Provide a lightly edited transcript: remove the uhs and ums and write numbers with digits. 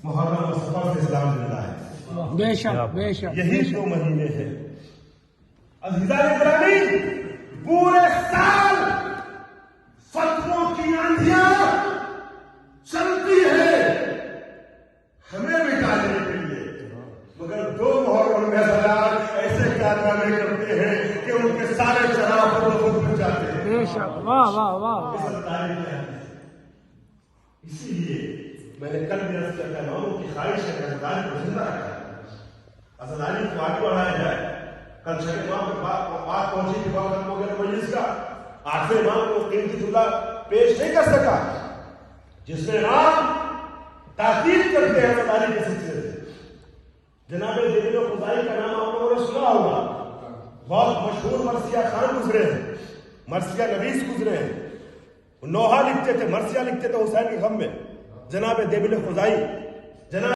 محرم اور صفر سے اسلام زندہ ہے. بے شک بے شک. یہی 2 مہینے ہیں. عزیزان گرامی، پورے سال فتووں کی آندھیاں چلتی ہے ہمیں مٹانے کے لیے، مگر 2 محرم میں حضرات ایسے کارنامے کرتے ہیں کہ ان کے سارے چراغ خود بجھ جاتے ہیں. بے شک. واہ واہ واہ. اسی لیے میں نے کل بھی عرض کیا تھا، اماموں کی خواہش ہے کہ حضرات کو زندہ رکھا جائے، حضرات کو آگے بڑھایا جائے. کل 6 امام کے بات پہنچی کہ وقت ختم ہو گیا مجلس کا، 8ویں امام کو قیمتی جملہ پیش نہیں کر سکا، جس میں امام تاکید کرتے ہیں حضرات کے سلسلے سے. جناب دلیل و خدائی کا نام آپ لوگوں نے سنا ہوگا، بہت مشہور مرثیہ خان گزرے ہیں، مرثیہ نویس گزرے ہیں. نوحہ لکھتے تھے، مرثیہ لکھتے تھے حسین کے غم میں. جناب دلیل و خدائی